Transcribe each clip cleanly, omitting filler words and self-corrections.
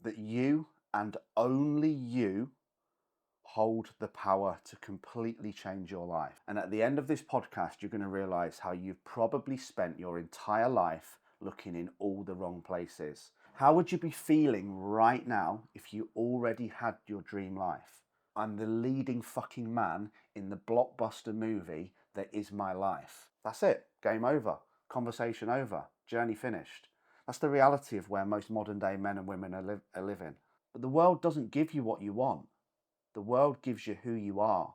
that you and only you hold the power to completely change your life. And at the end of this podcast, you're going to realize how you've probably spent your entire life looking in all the wrong places. How would you be feeling right now if you already had your dream life? I'm the leading fucking man in the blockbuster movie that is my life. That's it. Game over. Conversation over. Journey finished. That's the reality of where most modern day men and women are living. But the world doesn't give you what you want. The world gives you who you are.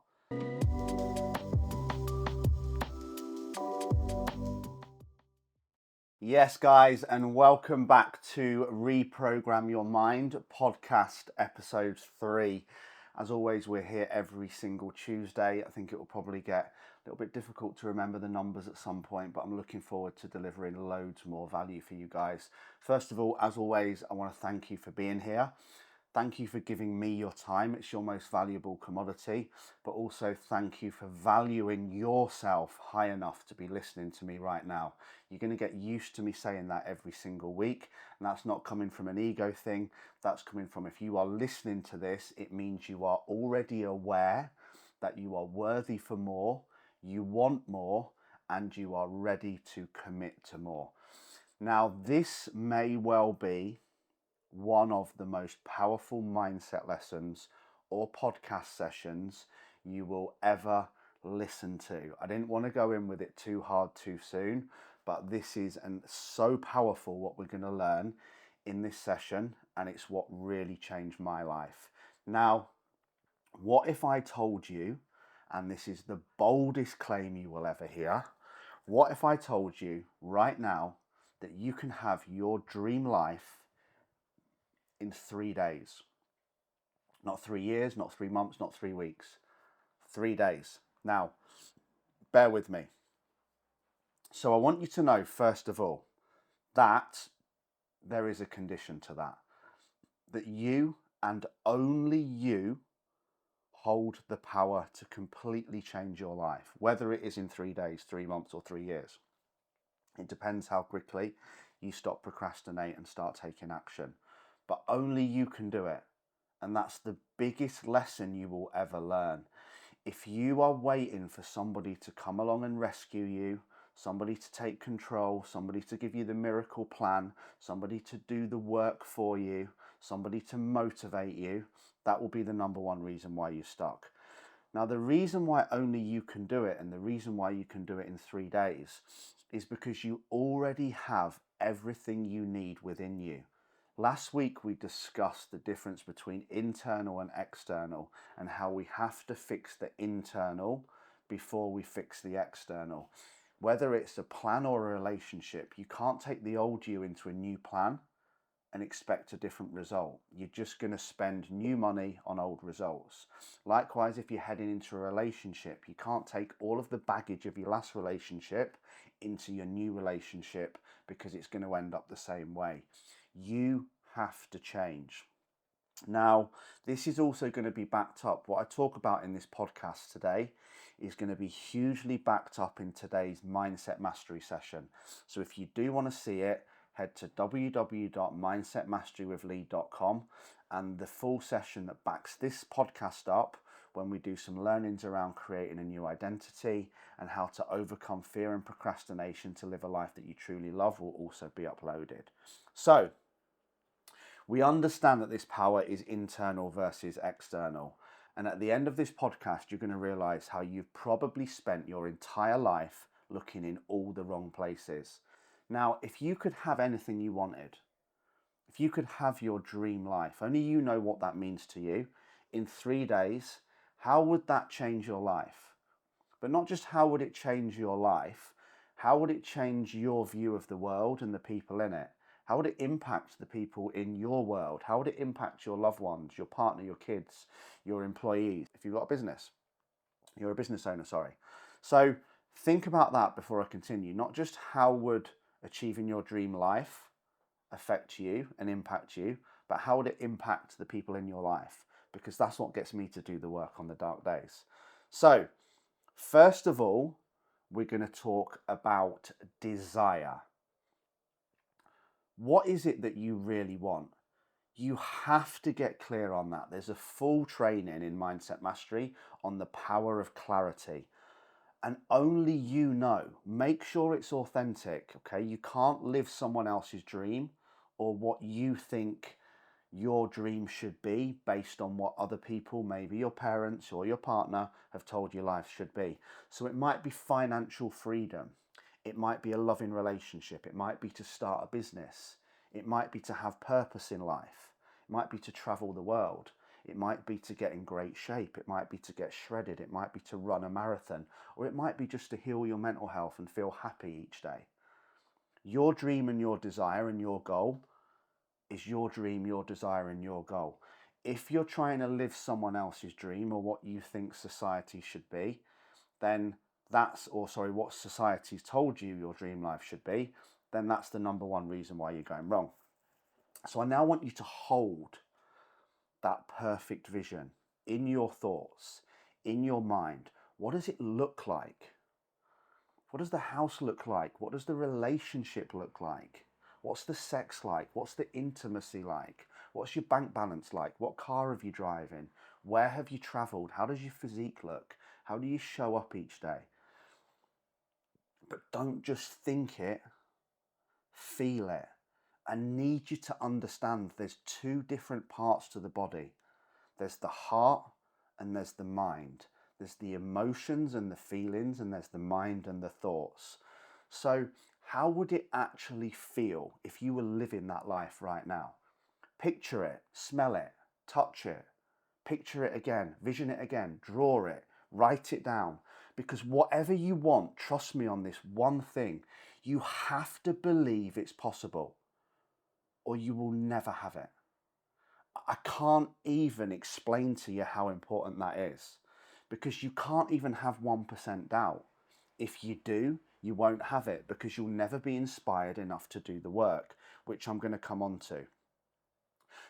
Yes, guys, and welcome back to Reprogram Your Mind podcast episode 3. As always, we're here every single Tuesday. I think it will probably get a little bit difficult to remember the numbers at some point, but I'm looking forward to delivering loads more value for you guys. First of all, as always, I want to thank you for being here. Thank you for giving me your time. It's your most valuable commodity, but also thank you for valuing yourself high enough to be listening to me right now. You're going to get used to me saying that every single week, and that's not coming from an ego thing. That's coming from, if you are listening to this, it means you are already aware that you are worthy for more, you want more, and you are ready to commit to more. Now, this may well be one of the most powerful mindset lessons or podcast sessions you will ever listen to. I didn't want to go in with it too hard too soon, but this is so powerful what we're going to learn in this session, and it's what really changed my life. Now, what if I told you, and this is the boldest claim you will ever hear, what if I told you right now that you can have your dream life in 3 days? Not 3 years, not 3 months, not 3 weeks. 3 days. Now, bear with me. So I want you to know, first of all, that there is a condition to that. That you and only you hold the power to completely change your life, whether it is in 3 days, 3 months, or 3 years. It depends how quickly you stop procrastinate and start taking action. But only you can do it. And that's the biggest lesson you will ever learn. If you are waiting for somebody to come along and rescue you, somebody to take control, somebody to give you the miracle plan, somebody to do the work for you, somebody to motivate you, that will be the number one reason why you're stuck. Now, the reason why only you can do it, and the reason why you can do it in 3 days, is because you already have everything you need within you. Last week we discussed the difference between internal and external, and how we have to fix the internal before we fix the external. Whether it's a plan or a relationship, you can't take the old you into a new plan and expect a different result. You're just going to spend new money on old results. Likewise, if you're heading into a relationship, you can't take all of the baggage of your last relationship into your new relationship, because it's going to end up the same way. You have to change. Now, this is also going to be backed up. What I talk about in this podcast today is going to be hugely backed up in today's Mindset Mastery session. So if you do want to see it, head to www.mindsetmasterywithlee.com, and the full session that backs this podcast up, when we do some learnings around creating a new identity and how to overcome fear and procrastination to live a life that you truly love, will also be uploaded. So, we understand that this power is internal versus external. And at the end of this podcast, you're going to realize how you've probably spent your entire life looking in all the wrong places. Now, if you could have anything you wanted, if you could have your dream life, only you know what that means to you, in 3 days, how would that change your life? But not just how would it change your life, how would it change your view of the world and the people in it? How would it impact the people in your world? How would it impact your loved ones, your partner, your kids, your employees? If you've got a business, you're a business owner, sorry. So think about that before I continue. Not just how would achieving your dream life affect you and impact you, but how would it impact the people in your life? Because that's what gets me to do the work on the dark days. So, first of all, we're going to talk about desire. What is it that you really want? You have to get clear on that. There's a full training in Mindset Mastery on the power of clarity. And only you know. Make sure it's authentic, okay? You can't live someone else's dream or what you think your dream should be based on what other people, maybe your parents or your partner, have told you life should be. So it might be financial freedom. It might be a loving relationship. It might be to start a business. It might be to have purpose in life. It might be to travel the world. It might be to get in great shape. It might be to get shredded. It might be to run a marathon. Or it might be just to heal your mental health and feel happy each day. Your dream and your desire and your goal is your dream, your desire, and your goal. If you're trying to live someone else's dream or what you think society should be, then what society's told you your dream life should be, then that's the number one reason why you're going wrong. So I now want you to hold that perfect vision in your thoughts, in your mind. What does it look like? What does the house look like? What does the relationship look like? What's the sex like? What's the intimacy like? What's your bank balance like? What car have you driving? Where have you traveled? How does your physique look? How do you show up each day? But don't just think it, feel it. I need you to understand there's two different parts to the body. There's the heart and there's the mind. There's the emotions and the feelings, and there's the mind and the thoughts. So how would it actually feel if you were living that life right now? Picture it, smell it, touch it, picture it again, vision it again, draw it, write it down. Because whatever you want, trust me on this one thing, you have to believe it's possible or you will never have it. I can't even explain to you how important that is, because you can't even have 1% doubt. If you do, you won't have it because you'll never be inspired enough to do the work, which I'm going to come on to.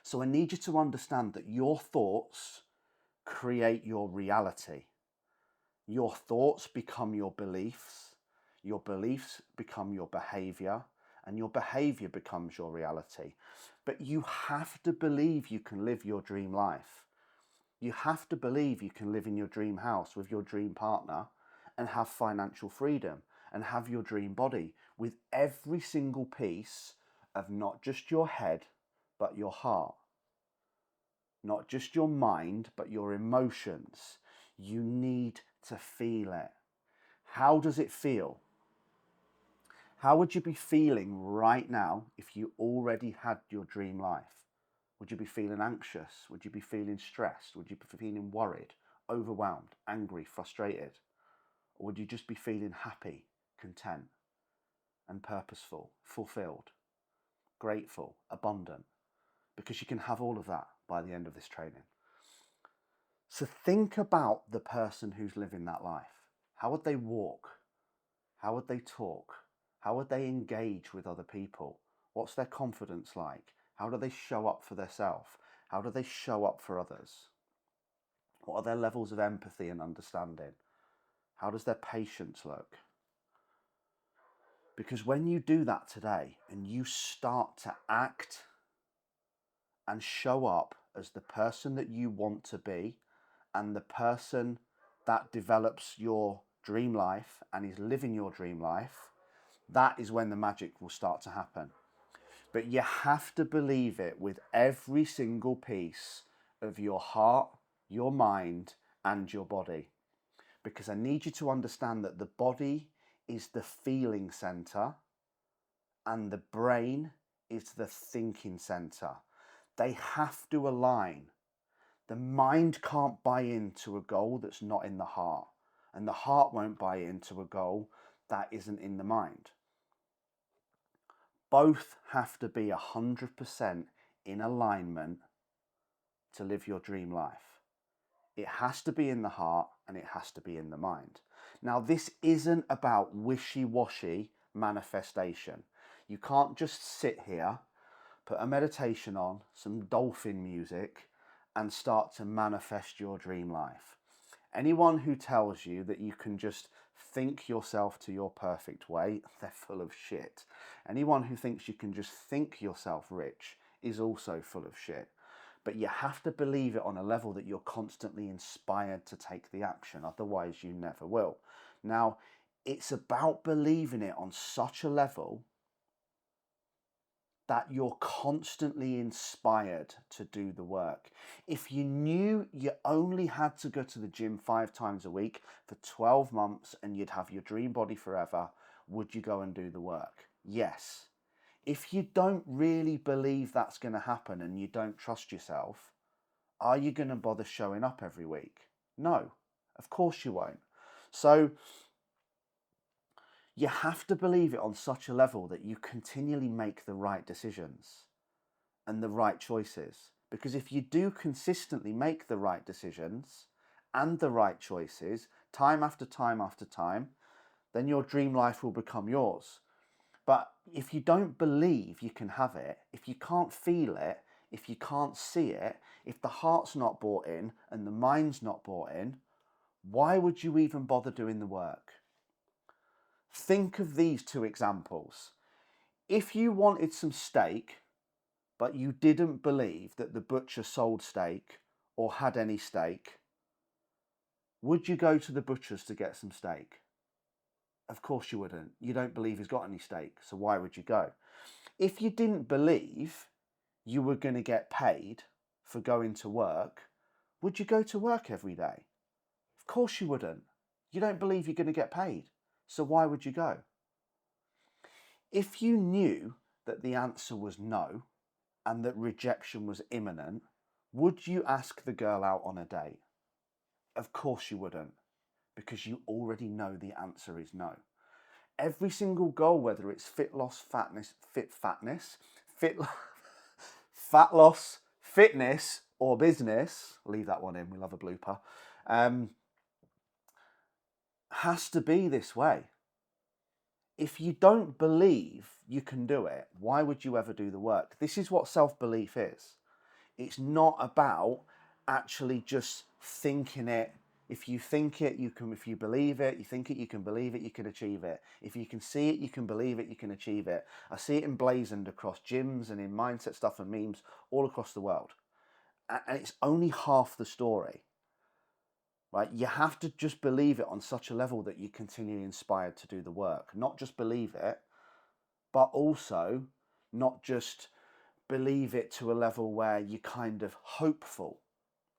So I need you to understand that your thoughts create your reality. Your thoughts become your beliefs become your behavior, and your behavior becomes your reality. But you have to believe you can live your dream life. You have to believe you can live in your dream house with your dream partner and have financial freedom and have your dream body with every single piece of not just your head, but your heart. Not just your mind, but your emotions. You need to feel it. How does it feel? How would you be feeling right now if you already had your dream life? Would you be feeling anxious? Would you be feeling stressed? Would you be feeling worried, overwhelmed, angry, frustrated? Or would you just be feeling happy, content, and purposeful, fulfilled, grateful, abundant? Because you can have all of that by the end of this training. So think about the person who's living that life. How would they walk? How would they talk? How would they engage with other people? What's their confidence like? How do they show up for themselves? How do they show up for others? What are their levels of empathy and understanding? How does their patience look? Because when you do that today and you start to act and show up as the person that you want to be and the person that develops your dream life and is living your dream life, that is when the magic will start to happen. But you have to believe it with every single piece of your heart, your mind, and your body. Because I need you to understand that the body is the feeling center and the brain is the thinking center. They have to align. The mind can't buy into a goal that's not in the heart, and the heart won't buy into a goal that isn't in the mind. Both have to be 100% in alignment to live your dream life. It has to be in the heart and it has to be in the mind. Now, this isn't about wishy-washy manifestation. You can't just sit here, put a meditation on, some dolphin music, and start to manifest your dream life. Anyone who tells you that you can just think yourself to your perfect way, they're full of shit. Anyone who thinks you can just think yourself rich is also full of shit. But you have to believe it on a level that you're constantly inspired to take the action. Otherwise, you never will. Now, it's about believing it on such a level that you're constantly inspired to do the work. If you knew you only had to go to the gym 5 times a week for 12 months and you'd have your dream body forever, would you go and do the work? Yes. If you don't really believe that's going to happen and you don't trust yourself, are you going to bother showing up every week? No, of course you won't. So you have to believe it on such a level that you continually make the right decisions and the right choices. Because if you do consistently make the right decisions and the right choices, time after time after time, then your dream life will become yours. But if you don't believe you can have it, if you can't feel it, if you can't see it, if the heart's not bought in and the mind's not bought in, why would you even bother doing the work? Think of these 2 examples. If you wanted some steak, but you didn't believe that the butcher sold steak or had any steak, would you go to the butcher's to get some steak? Of course you wouldn't. You don't believe he's got any steak, so why would you go? If you didn't believe you were going to get paid for going to work, would you go to work every day? Of course you wouldn't. You don't believe you're going to get paid, so why would you go? If you knew that the answer was no and that rejection was imminent, would you ask the girl out on a date? Of course you wouldn't, because you already know the answer is no. Every single goal, whether it's fat loss, fitness, or business, leave that one in, we love a blooper, has to be this way. If you don't believe you can do it, why would you ever do the work? This is what self-belief is. It's not about actually just thinking it. If you think it, you can. If you believe it, you think it, you can believe it, you can achieve it. If you can see it, you can believe it, you can achieve it. I see it emblazoned across gyms and in mindset stuff and memes all across the world. And it's only half the story, right? You have to just believe it on such a level that you're continually inspired to do the work. Not just believe it, but also not just believe it to a level where you're kind of hopeful,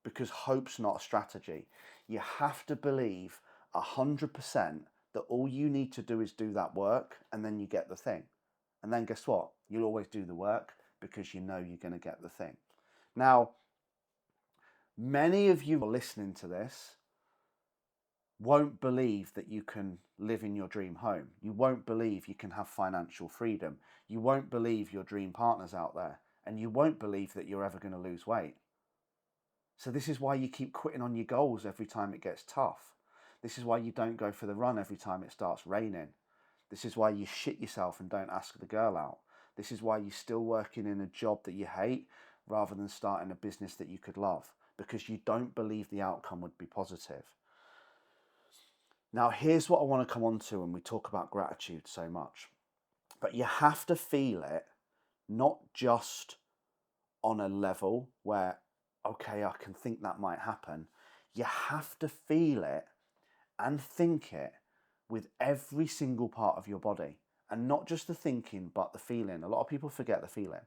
because hope's not a strategy. You have to believe 100% that all you need to do is do that work, and then you get the thing. And then guess what? You'll always do the work because you know you're going to get the thing. Now, many of you listening to this won't believe that you can live in your dream home. You won't believe you can have financial freedom. You won't believe your dream partner's out there. And you won't believe that you're ever going to lose weight. So this is why you keep quitting on your goals every time it gets tough. This is why you don't go for the run every time it starts raining. This is why you shit yourself and don't ask the girl out. This is why you're still working in a job that you hate rather than starting a business that you could love, because you don't believe the outcome would be positive. Now, here's what I want to come on to when we talk about gratitude so much. But you have to feel it, not just on a level where, okay, I can think that might happen. You have to feel it and think it with every single part of your body. And not just the thinking, but the feeling. A lot of people forget the feeling,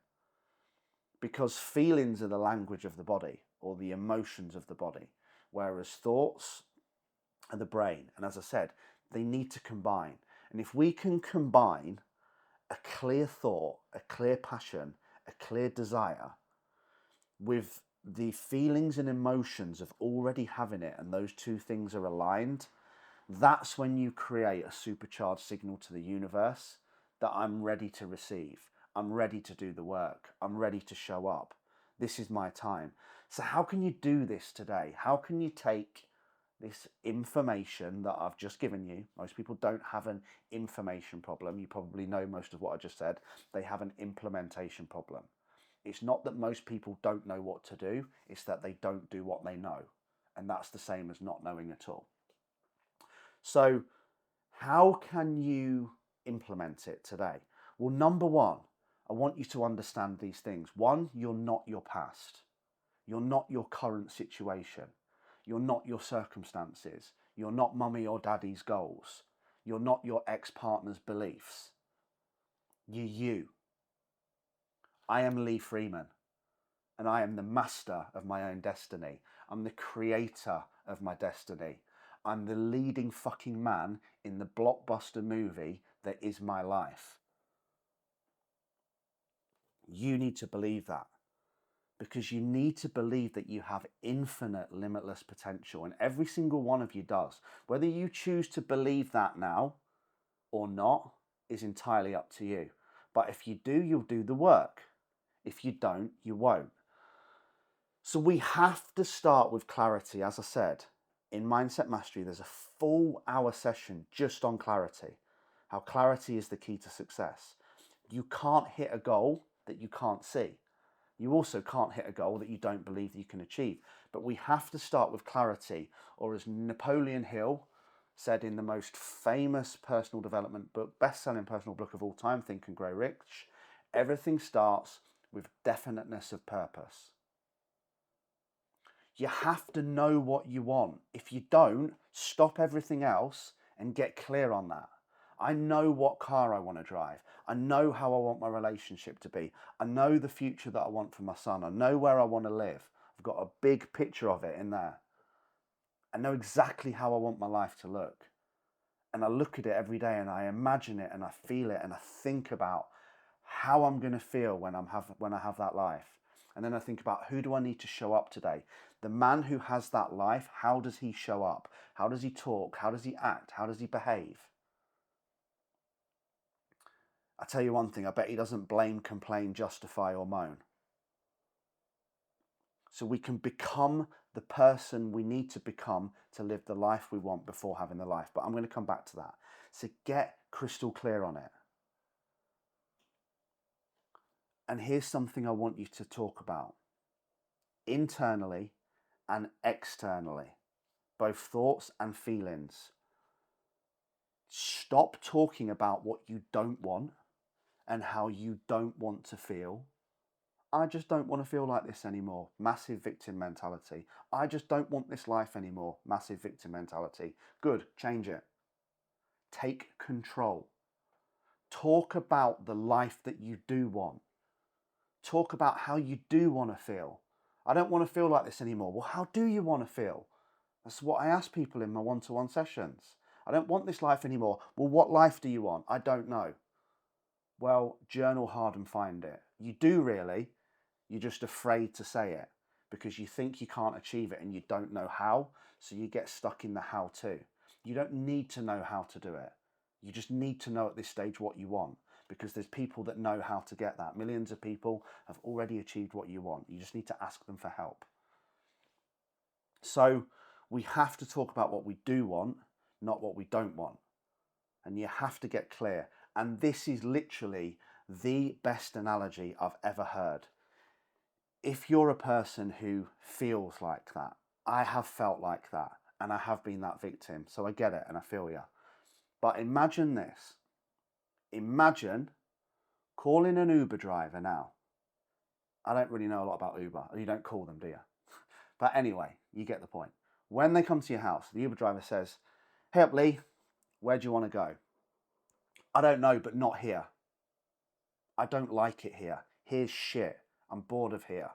because feelings are the language of the body, or the emotions of the body, whereas thoughts are the brain. And as I said, they need to combine. And if we can combine a clear thought, a clear passion, a clear desire with the feelings and emotions of already having it, and those 2 things are aligned, that's when you create a supercharged signal to the universe that I'm ready to receive. I'm ready to do the work. I'm ready to show up. This is my time. So how can you do this today? How can you take this information that I've just given you? Most people don't have an information problem. You probably know most of what I just said. They have an implementation problem. It's not that most people don't know what to do. It's that they don't do what they know. And that's the same as not knowing at all. So how can you implement it today? Well, number one, I want you to understand these things. One, you're not your past. You're not your current situation. You're not your circumstances. You're not mummy or daddy's goals. You're not your ex-partner's beliefs. You're you. I am Lee Freeman, and I am the master of my own destiny. I'm the creator of my destiny. I'm the leading fucking man in the blockbuster movie that is my life. You need to believe that, because you need to believe that you have infinite, limitless potential, and every single one of you does. Whether you choose to believe that now or not is entirely up to you. But if you do, you'll do the work. If you don't, you won't. So we have to start with clarity. As I said, in Mindset Mastery, there's a full hour session just on clarity. How clarity is the key to success. You can't hit a goal that you can't see. You also can't hit a goal that you don't believe that you can achieve. But we have to start with clarity, or as Napoleon Hill said in the most famous personal development book, best-selling personal book of all time, Think and Grow Rich, everything starts with definiteness of purpose. You have to know what you want. If you don't, stop everything else and get clear on that. I know what car I want to drive. I know how I want my relationship to be. I know the future that I want for my son. I know where I want to live. I've got a big picture of it in there. I know exactly how I want my life to look. And I look at it every day and I imagine it and I feel it and I think about how I'm going to feel when I have that life. And then I think about, who do I need to show up today? The man who has that life, how does he show up? How does he talk? How does he act? How does he behave? I tell you one thing, I bet he doesn't blame, complain, justify, or moan. So we can become the person we need to become to live the life we want before having the life. But I'm going to come back to that. So get crystal clear on it. And here's something I want you to talk about. Internally and externally, both thoughts and feelings. Stop talking about what you don't want and how you don't want to feel. I just don't want to feel like this anymore. Massive victim mentality. I just don't want this life anymore. Massive victim mentality. Good, change it. Take control. Talk about the life that you do want. Talk about how you do want to feel. I don't want to feel like this anymore. Well, how do you want to feel? That's what I ask people in my one-to-one sessions. I don't want this life anymore. Well, what life do you want? I don't know. Well, journal hard and find it. You do really. You're just afraid to say it because you think you can't achieve it and you don't know how. So you get stuck in the how to. You don't need to know how to do it. You just need to know at this stage what you want, because there's people that know how to get that. Millions of people have already achieved what you want. You just need to ask them for help. So we have to talk about what we do want, not what we don't want. And you have to get clear. And this is literally the best analogy I've ever heard. If you're a person who feels like that, I have felt like that, and I have been that victim, so I get it and I feel you. But imagine this. Imagine calling an Uber driver now. I don't really know a lot about Uber. You don't call them, do you? But anyway, you get the point. When they come to your house, the Uber driver says, "Hey up, Lee, where do you want to go?" "I don't know, but not here." "I don't like it here. Here's shit. I'm bored of here."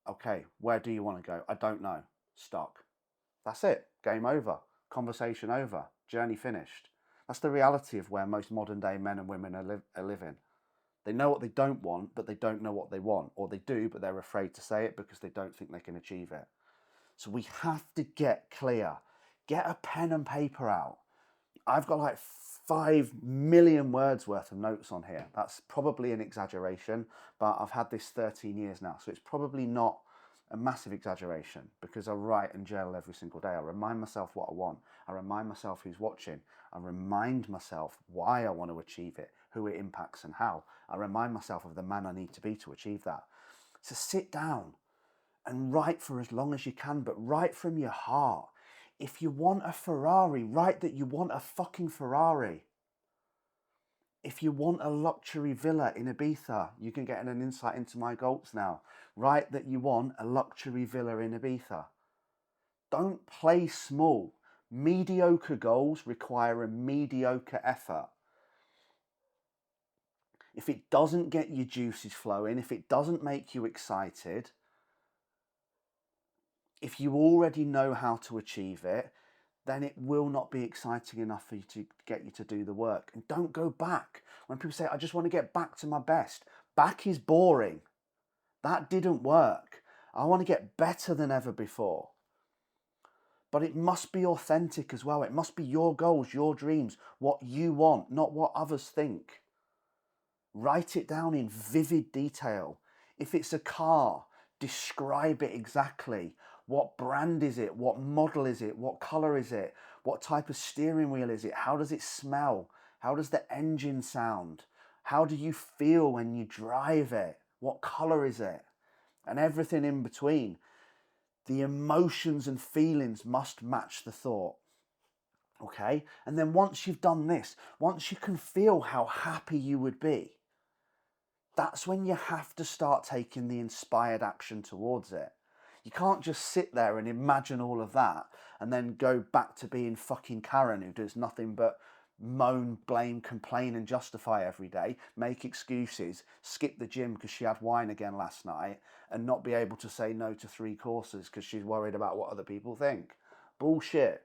"Okay, where do you want to go?" "I don't know." Stuck. That's it. Game over. Conversation over. Journey finished. That's the reality of where most modern day men and women are living. They know what they don't want, but they don't know what they want. Or they do, but they're afraid to say it because they don't think they can achieve it. So we have to get clear. Get a pen and paper out. I've got like 5 million words worth of notes on here. That's probably an exaggeration, but I've had this 13 years now, so it's probably not a massive exaggeration, because I write and journal every single day. I remind myself what I want. I remind myself who's watching. I remind myself why I want to achieve it, who it impacts and how. I remind myself of the man I need to be to achieve that. So sit down and write for as long as you can, but write from your heart. If you want a Ferrari, write that you want a fucking Ferrari. If you want a luxury villa in Ibiza, you can get an insight into my goals now. Write that you want a luxury villa in Ibiza. Don't play small. Mediocre goals require a mediocre effort. If it doesn't get your juices flowing, if it doesn't make you excited, if you already know how to achieve it, then it will not be exciting enough for you to get you to do the work. And don't go back. When people say, I just want to get back to my best, back is boring. That didn't work. I want to get better than ever before. But it must be authentic as well. It must be your goals, your dreams, what you want, not what others think. Write it down in vivid detail. If it's a car, describe it exactly. What brand is it? What model is it? What colour is it? What type of steering wheel is it? How does it smell? How does the engine sound? How do you feel when you drive it? What colour is it? And everything in between. The emotions and feelings must match the thought. Okay? And then once you've done this, once you can feel how happy you would be, that's when you have to start taking the inspired action towards it. You can't just sit there and imagine all of that and then go back to being fucking Karen who does nothing but moan, blame, complain and justify every day, make excuses, skip the gym because she had wine again last night, and not be able to say no to 3 courses because she's worried about what other people think. Bullshit.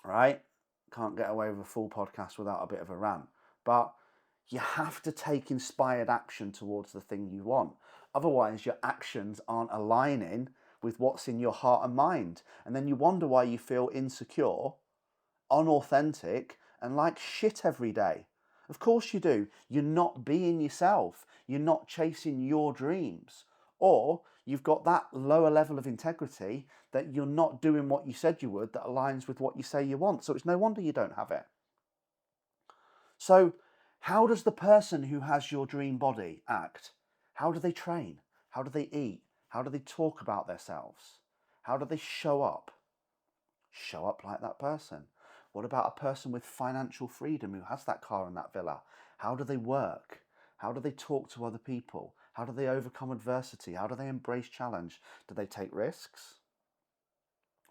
Right? Can't get away with a full podcast without a bit of a rant. But you have to take inspired action towards the thing you want. Otherwise, your actions aren't aligning with what's in your heart and mind. And then you wonder why you feel insecure, unauthentic, and like shit every day. Of course you do. You're not being yourself. You're not chasing your dreams. Or you've got that lower level of integrity that you're not doing what you said you would that aligns with what you say you want. So it's no wonder you don't have it. So how does the person who has your dream body act? How do they train? How do they eat? How do they talk about themselves? How do they show up? Show up like that person. What about a person with financial freedom who has that car and that villa? How do they work? How do they talk to other people? How do they overcome adversity? How do they embrace challenge? Do they take risks?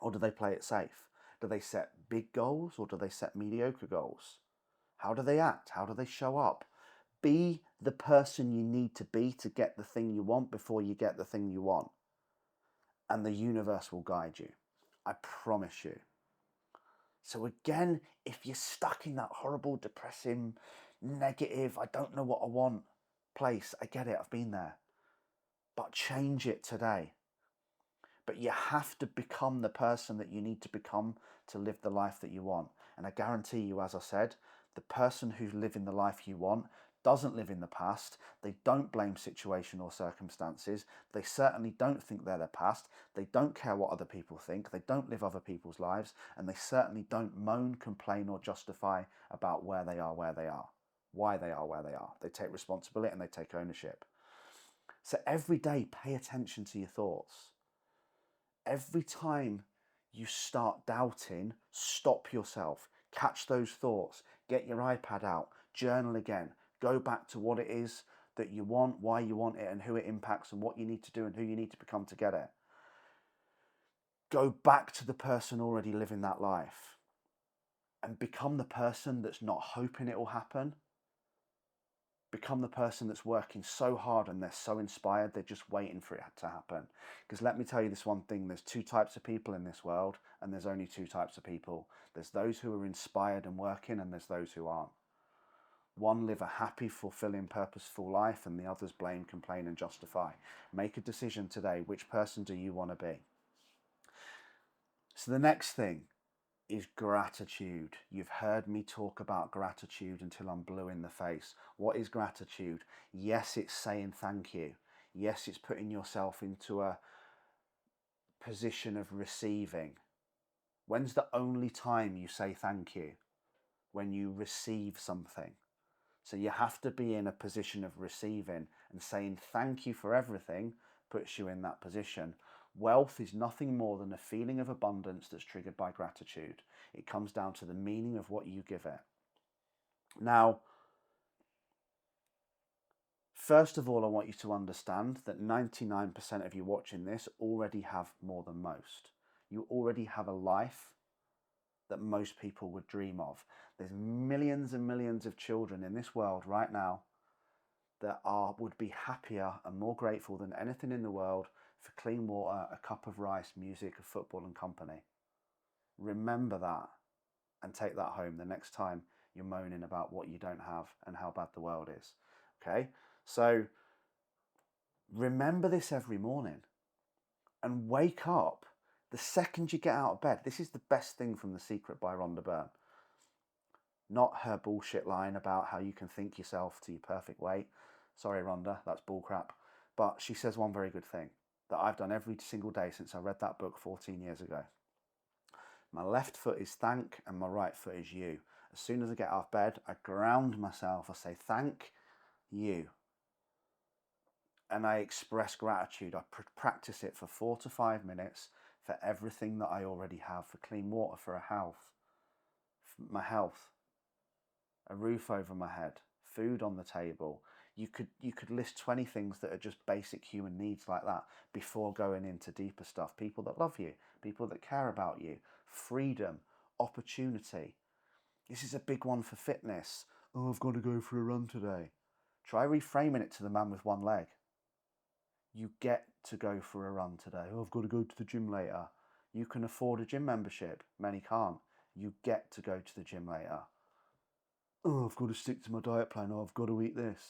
Or do they play it safe? Do they set big goals or do they set mediocre goals? How do they act? How do they show up? Be the person you need to be to get the thing you want before you get the thing you want. And the universe will guide you. I promise you. So again, if you're stuck in that horrible, depressing, negative, I don't know what I want place, I get it, I've been there. But change it today. But you have to become the person that you need to become to live the life that you want. And I guarantee you, as I said, the person who's living the life you want doesn't live in the past. They don't blame situation or circumstances. They certainly don't think they're the past. They don't care what other people think. They don't live other people's lives. And they certainly don't moan, complain or justify about where they are, why they are, where they are. They take responsibility and they take ownership. So every day, pay attention to your thoughts. Every time you start doubting, stop yourself, catch those thoughts, get your iPad out, journal again, go back to what it is that you want, why you want it, and who it impacts, and what you need to do and who you need to become to get it. Go back to the person already living that life and become the person that's not hoping it will happen. Become the person that's working so hard and they're so inspired, they're just waiting for it to happen. Because let me tell you this one thing, there's 2 types of people in this world, and there's only 2 types of people. There's those who are inspired and working, and there's those who aren't. One live a happy, fulfilling, purposeful life, and the others blame, complain, and justify. Make a decision today. Which person do you want to be? So the next thing is gratitude. You've heard me talk about gratitude until I'm blue in the face. What is gratitude? Yes, it's saying thank you. Yes, it's putting yourself into a position of receiving. When's the only time you say thank you? When you receive something. So you have to be in a position of receiving, and saying thank you for everything puts you in that position. Wealth is nothing more than a feeling of abundance that's triggered by gratitude. It comes down to the meaning of what you give it. Now, first of all, I want you to understand that 99% of you watching this already have more than most. You already have a life that most people would dream of. There's millions and millions of children in this world right now that would be happier and more grateful than anything in the world for clean water, a cup of rice, music, football and company. Remember that and take that home the next time you're moaning about what you don't have and how bad the world is. Okay? So remember this every morning and wake up the second you get out of bed. This is the best thing from The Secret by Rhonda Byrne. Not her bullshit line about how you can think yourself to your perfect weight. Sorry, Rhonda, that's bullcrap. But she says one very good thing that I've done every single day since I read that book 14 years ago. My left foot is thank and my right foot is you. As soon as I get out of bed, I ground myself. I say thank you. And I express gratitude. I practice it for 4 to 5 minutes for everything that I already have, for clean water, for my health, a roof over my head, food on the table. You could list 20 things that are just basic human needs like that before going into deeper stuff. People that love you, people that care about you, freedom, opportunity. This is a big one for fitness. Oh, I've got to go for a run today. Try reframing it to the man with one leg. You get to go for a run today. Oh, I've got to go to the gym later. You can afford a gym membership. Many can't. You get to go to the gym later. Oh, I've got to stick to my diet plan. Oh, I've got to eat this.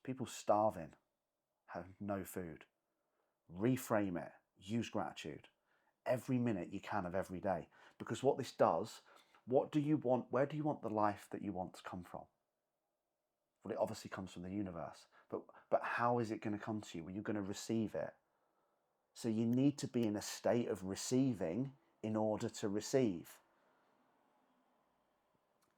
People starving, have no food. Reframe it. Use gratitude. Every minute you can of every day. Because what this does, what do you want? Where do you want the life that you want to come from? Well, it obviously comes from the universe. But how is it going to come to you? Well, you're going to receive it. So you need to be in a state of receiving in order to receive.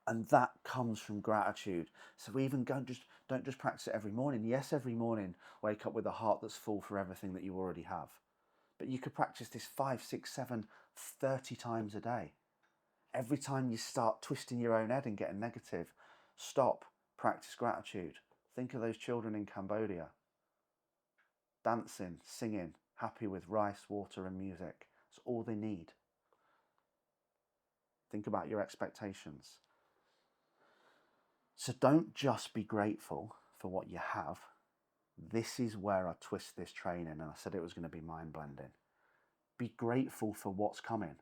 And that comes from gratitude. So we even don't just practice it every morning. Yes, every morning, wake up with a heart that's full for everything that you already have. But you could practice this 5, 6, 7, 30 times a day. Every time you start twisting your own head and getting negative, stop, practice gratitude. Think of those children in Cambodia. Dancing, singing, happy with rice, water and music. It's all they need. Think about your expectations. So don't just be grateful for what you have. This is where I twist this training, and I said it was going to be mind-blending. Be grateful for what's coming.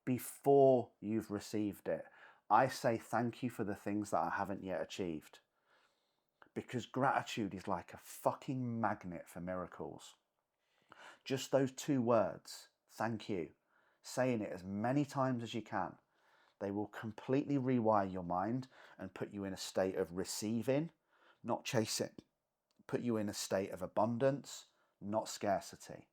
Before you've received it, I say thank you for the things that I haven't yet achieved. Because gratitude is like a fucking magnet for miracles. Just those 2 words, thank you, saying it as many times as you can, they will completely rewire your mind and put you in a state of receiving, not chasing. Put you in a state of abundance, not scarcity.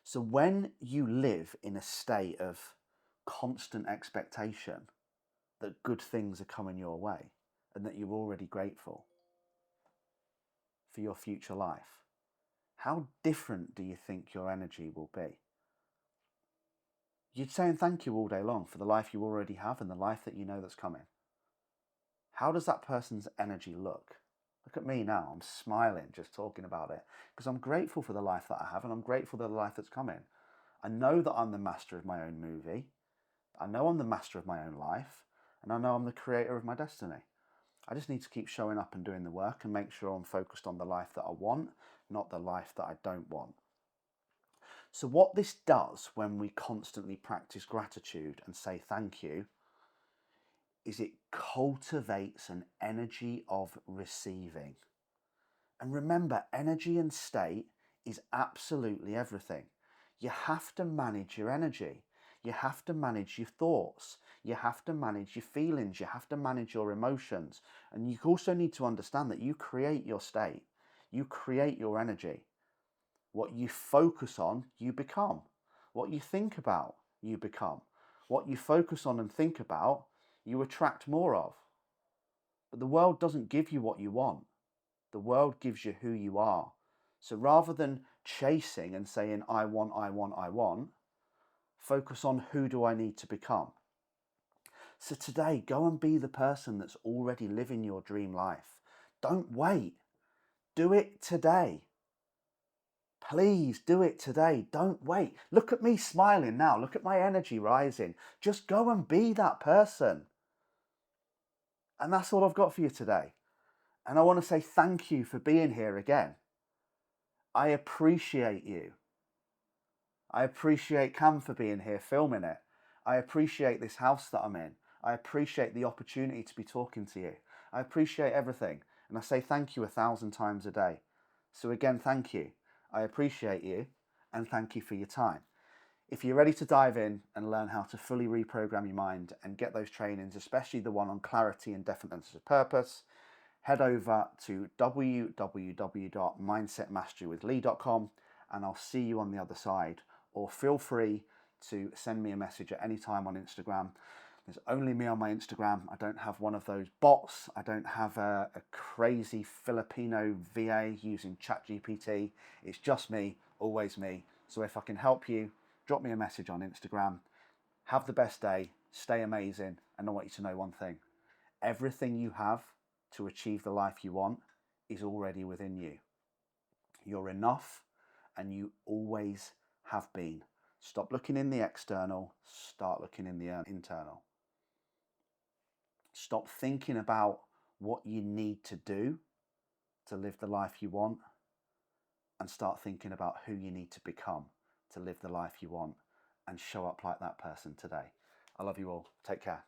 So when you live in a state of constant expectation that good things are coming your way and that you're already grateful for your future life, how different do you think your energy will be? You're saying thank you all day long for the life you already have and the life that you know that's coming. How does that person's energy look? Look at me now, I'm smiling just talking about it because I'm grateful for the life that I have and I'm grateful for the life that's coming. I know that I'm the master of my own movie. I know I'm the master of my own life and I know I'm the creator of my destiny. I just need to keep showing up and doing the work and make sure I'm focused on the life that I want, not the life that I don't want. So what this does when we constantly practice gratitude and say thank you is it cultivates an energy of receiving. And remember, energy and state is absolutely everything. You have to manage your energy. You have to manage your thoughts. You have to manage your feelings. You have to manage your emotions. And you also need to understand that you create your state. You create your energy. What you focus on, you become. What you think about, you become. What you focus on and think about, you attract more of. But the world doesn't give you what you want. The world gives you who you are. So rather than chasing and saying, I want, focus on who do I need to become. So today, go and be the person that's already living your dream life. Don't wait. Do it today. Please do it today. Don't wait. Look at me smiling now. Look at my energy rising. Just go and be that person. And that's all I've got for you today. And I want to say thank you for being here again. I appreciate you. I appreciate Cam for being here filming it. I appreciate this house that I'm in. I appreciate the opportunity to be talking to you. I appreciate everything. And I say thank you 1,000 times a day. So again, thank you. I appreciate you and thank you for your time. If you're ready to dive in and learn how to fully reprogram your mind and get those trainings, especially the one on clarity and definiteness of purpose, head over to www.mindsetmasterywithlee.com and I'll see you on the other side. Or feel free to send me a message at any time on Instagram. There's only me on my Instagram. I don't have one of those bots. I don't have a crazy Filipino VA using ChatGPT. It's just me, always me. So if I can help you, drop me a message on Instagram. Have the best day, stay amazing, and I want you to know one thing. Everything you have to achieve the life you want is already within you. You're enough, and you always have been. Stop looking in the external, start looking in the internal. Stop thinking about what you need to do to live the life you want and start thinking about who you need to become to live the life you want and show up like that person today. I love you all. Take care.